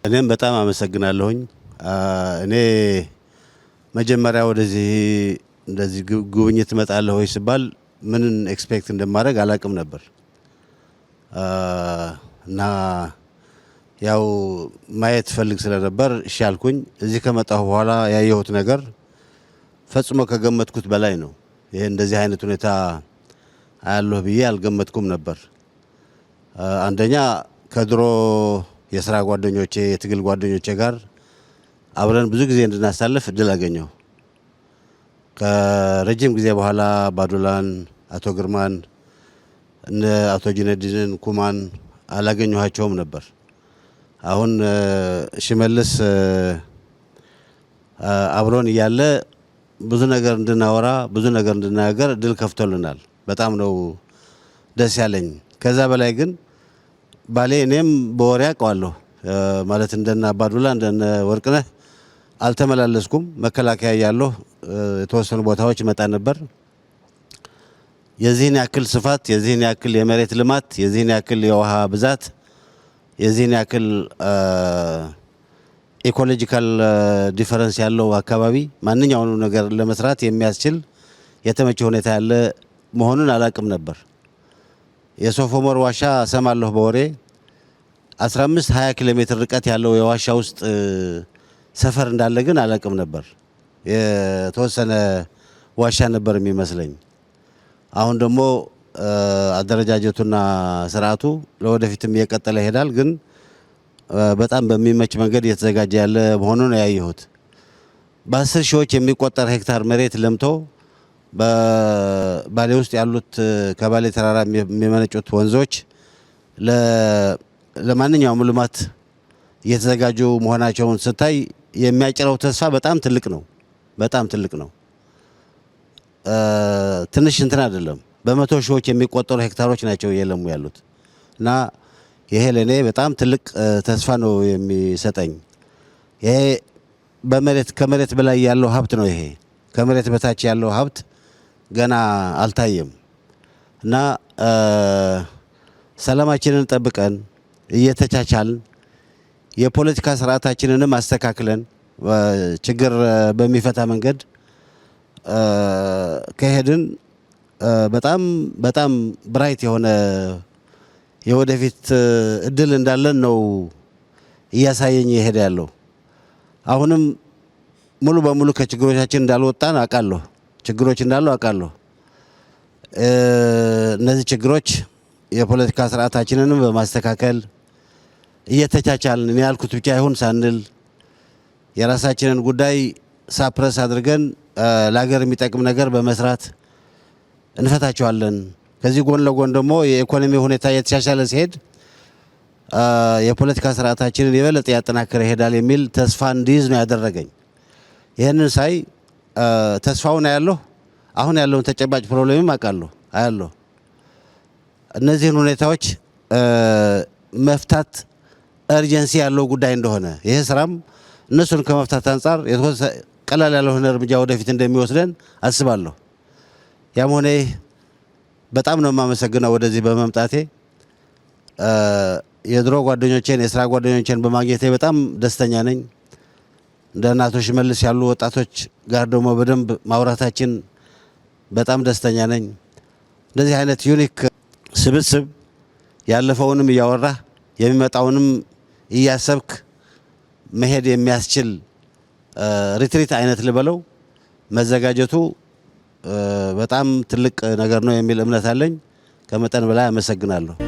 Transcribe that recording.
እኔም በጣም አመሰግናለሁኝ። እኔ መጀመሪያ ወደዚህ እንደዚህ ጉብኝት እመጣለሁ ወይ ሲባል ምን ኤክስፔክት እንደማድረግ አላቅም ነበር እና ያው ማየት ፈልግ ስለነበር እሺ አልኩኝ። እዚህ ከመጣሁ በኋላ ያየሁት ነገር ፈጽሞ ከገመትኩት በላይ ነው። ይሄ እንደዚህ አይነት ሁኔታ አያለሁ ብዬ አልገመትኩም ነበር። አንደኛ ከድሮ የሥራ ጓደኞቼ የትግል ጓደኞቼ ጋር አብረን ብዙ ጊዜ እንድናሳልፍ እድል አገኘሁ። ከረጅም ጊዜ በኋላ ባዱላን፣ አቶ ግርማን፣ እነ አቶ ጁነዲንን፣ ኩማን አላገኘኋቸውም ነበር። አሁን ሽመልስ አብሮን እያለ ብዙ ነገር እንድናወራ ብዙ ነገር እንድናገር እድል ከፍቶልናል። በጣም ነው ደስ ያለኝ። ከዛ በላይ ግን ባሌ እኔም በወሬ አውቀዋለሁ ማለት እንደነ አባዱላ እንደነ ወርቅነህ አልተመላለስኩም። መከላከያ ያለው የተወሰኑ ቦታዎች መጣ ነበር። የዚህን ያክል ስፋት፣ የዚህን ያክል የመሬት ልማት፣ የዚህን ያክል የውሃ ብዛት፣ የዚህን ያክል ኢኮሎጂካል ዲፈረንስ ያለው አካባቢ ማንኛውንም ነገር ለመስራት የሚያስችል የተመቸ ሁኔታ ያለ መሆኑን አላቅም ነበር። የሶፎሞር ዋሻ ሰማለሁ በወሬ 15-20 ኪሎ ሜትር ርቀት ያለው የዋሻ ውስጥ ሰፈር እንዳለ ግን አላቅም ነበር። የተወሰነ ዋሻ ነበር የሚመስለኝ። አሁን ደግሞ አደረጃጀቱና ስርዓቱ ለወደፊትም እየቀጠለ ይሄዳል። ግን በጣም በሚመች መንገድ እየተዘጋጀ ያለ መሆኑን ያየሁት። በ10 ሺዎች የሚቆጠር ሄክታር መሬት ለምቶ በባሌ ውስጥ ያሉት ከባሌ ተራራ የሚመነጩት ወንዞች ለማንኛውም ልማት እየተዘጋጁ መሆናቸውን ስታይ የሚያጭረው ተስፋ በጣም ትልቅ ነው። በጣም ትልቅ ነው። ትንሽ እንትን አይደለም። በመቶ ሺዎች የሚቆጠሩ ሄክታሮች ናቸው እየለሙ ያሉት እና ይሄ ለኔ በጣም ትልቅ ተስፋ ነው የሚሰጠኝ። ይሄ ከመሬት በላይ ያለው ሀብት ነው። ይሄ ከመሬት በታች ያለው ሀብት ገና አልታየም እና ሰላማችንን ጠብቀን እየተቻቻልን የፖለቲካ ስርዓታችንንም አስተካክለን ችግር በሚፈታ መንገድ ከሄድን በጣም በጣም ብራይት የሆነ የወደፊት እድል እንዳለን ነው እያሳየኝ ይሄድ ያለው። አሁንም ሙሉ በሙሉ ከችግሮቻችን እንዳልወጣን አውቃለሁ። ችግሮች እንዳሉ አውቃለሁ። እነዚህ ችግሮች የፖለቲካ ስርዓታችንንም በማስተካከል እየተቻቻልን እኔ ያልኩት ብቻ ይሁን ሳንል የራሳችንን ጉዳይ ሳፕረስ አድርገን ለሀገር የሚጠቅም ነገር በመስራት እንፈታቸዋለን። ከዚህ ጎን ለጎን ደግሞ የኢኮኖሚ ሁኔታ እየተሻሻለ ሲሄድ የፖለቲካ ስርዓታችንን የበለጠ ያጠናክረ ይሄዳል የሚል ተስፋ እንዲይዝ ነው ያደረገኝ። ይህንን ሳይ ተስፋውን አያለሁ። አሁን ያለውን ተጨባጭ ፕሮብሌምም አውቃለሁ አያለሁ። እነዚህን ሁኔታዎች መፍታት እርጀንሲ ያለው ጉዳይ እንደሆነ ይሄ ስራም እነሱን ከመፍታት አንጻር ቀላል ያልሆነ እርምጃ ወደፊት እንደሚወስደን አስባለሁ። ያም ሆነ በጣም ነው የማመሰግነው ወደዚህ በመምጣቴ። የድሮ ጓደኞቼን የስራ ጓደኞቼን በማግኘቴ በጣም ደስተኛ ነኝ። እንደ አቶ ሽመልስ ያሉ ወጣቶች ጋር ደግሞ በደንብ ማውራታችን በጣም ደስተኛ ነኝ። እንደዚህ አይነት ዩኒክ ስብስብ ያለፈውንም እያወራህ የሚመጣውንም እያሰብክ መሄድ የሚያስችል ሪትሪት አይነት ልበለው መዘጋጀቱ በጣም ትልቅ ነገር ነው የሚል እምነት አለኝ። ከመጠን በላይ አመሰግናለሁ።